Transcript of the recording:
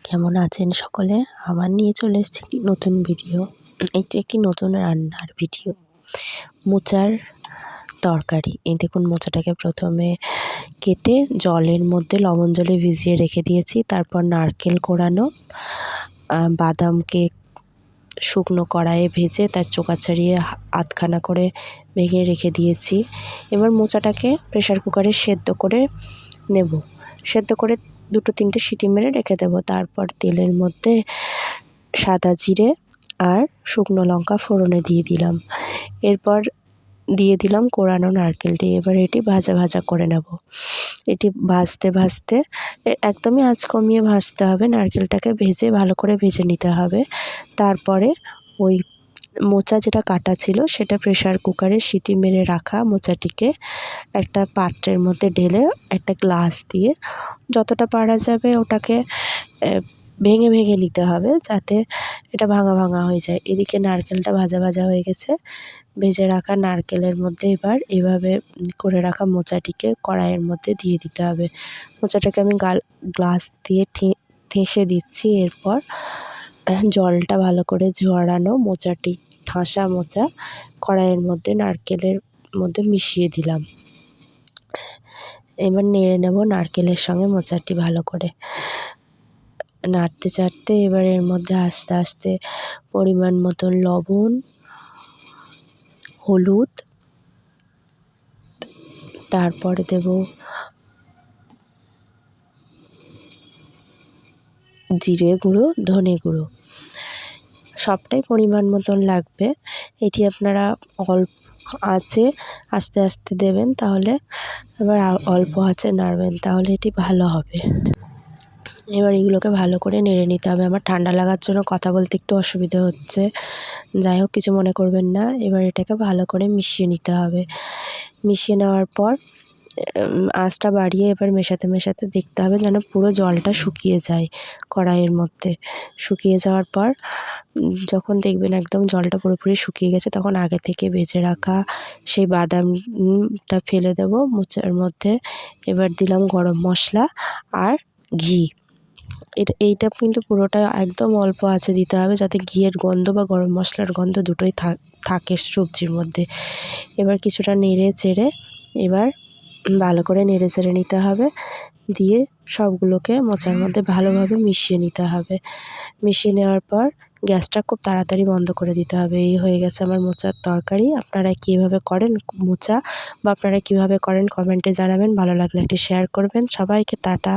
কেমন আছেন সকলে? আবার নিয়ে চলে এসেছি একটি নতুন ভিডিও। এটি একটি নতুন রান্নার ভিডিও। মোচার তরকারি। এই দেখুন, মোচাটাকে প্রথমে কেটে জলের মধ্যে লবণ জলে ভিজিয়ে রেখে দিয়েছি। তারপর নারকেল কোড়ানো, বাদামকে শুকনো কড়াইয়ে ভেজে তার চোকা ছাড়িয়ে আধখানা করে ভেঙে রেখে দিয়েছি। এবার মোচাটাকে প্রেসার কুকারে সেদ্ধ করে নেব। সেদ্ধ করে 2-3টে সিটি মেরে রেখে দেবো। তারপর তেলের মধ্যে সাদা জিরে আর শুকনো লঙ্কা ফোড়নে দিয়ে দিলাম। এরপর দিয়ে দিলাম কোড়ানো নারকেলটি। এবার এটি ভাজা ভাজা করে নেব। এটি ভাজতে ভাজতে একদমই আঁচ কমিয়ে ভাজতে হবে। নারকেলটাকে ভেজে ভালো করে ভেজে নিতে হবে। তারপরে ওই মোচা যেটা কাটা ছিল সেটা প্রেসার কুকারে সিটি মেরে রাখা মোচাটিকে একটা পাত্রের মধ্যে ঢেলে একটা গ্লাস দিয়ে যতটা পারা যাবে ওটাকে ভেঙে ভেঙে নিতে হবে, যাতে এটা ভাঙা ভাঙা হয়ে যায়। এদিকে নারকেলটা ভাজা ভাজা হয়ে গেছে। ভেজে রাখা নারকেলের মধ্যে এবার এভাবে করে রাখা মোচাটিকে কড়াইয়ের মধ্যে দিয়ে দিতে হবে। মোচাটাকে আমি গ্লাস দিয়ে ঠেসে দিচ্ছি। এরপর জলটা ভালো করে ঝরানো মোচাটি, ঠাসা মোচা কড়াইয়ের মধ্যে নারকেলের মধ্যে মিশিয়ে দিলাম। এবার নেড়ে নেব নারকেলের সঙ্গে মোচাটি ভালো করে। নাড়তে চাড়তে এবার এর মধ্যে আস্তে আস্তে পরিমাণ মতো লবণ, হলুদ, তারপরে দেব জিরে গুঁড়ো, ধনে গুঁড়ো, সবটাই পরিমাণ মতন লাগবে। এটি আপনারা অল্প আঁচে আস্তে আস্তে দেবেন, তাহলে এবার অল্প আঁচে নাড়বেন, তাহলে এটি ভালো হবে। এবার এগুলোকে ভালো করে নেড়ে নিতে হবে। আমার ঠান্ডা লাগার জন্য কথা বলতে একটু অসুবিধা হচ্ছে, যাই হোক কিছু মনে করবেন না। এবার এটাকে ভালো করে মিশিয়ে নিতে হবে। মিশিয়ে নেওয়ার পর আঁচটা বাড়িয়ে এবার মেশাতে মেশাতে দেখতে হবে যেন পুরো জলটা শুকিয়ে যায় কড়াইয়ের মধ্যে। শুকিয়ে যাওয়ার পর যখন দেখবেন একদম জলটা পুরোপুরি শুকিয়ে গেছে, তখন আগে থেকে ভেজে রাখা সেই বাদামটা ফেলে দেব মোচার মধ্যে। এবার দিলাম গরম মশলা আর ঘি। এইটা কিন্তু পুরোটা একদম অল্প আঁচে দিতে হবে, যাতে ঘিয়ের গন্ধ বা গরম মশলার গন্ধ দুটোই থাকে সবজির মধ্যে। এবার কিছুটা নেড়ে চেড়ে এবার ভালো করে নেড়ে চেড়ে নিতে হবে। দিয়ে সবগুলোকে মোচার মধ্যে ভালোভাবে মিশিয়ে নিতে হবে। মিশিয়ে নেওয়ার পর গ্যাসটা খুব তাড়াতাড়ি বন্ধ করে দিতে হবে। এই হয়ে গেছে আমার মোচার তরকারি। আপনারা কীভাবে করেন মোচা, বা আপনারা কীভাবে করেন কমেন্টে জানাবেন। ভালো লাগলে একটি শেয়ার করবেন। সবাইকে টাটা।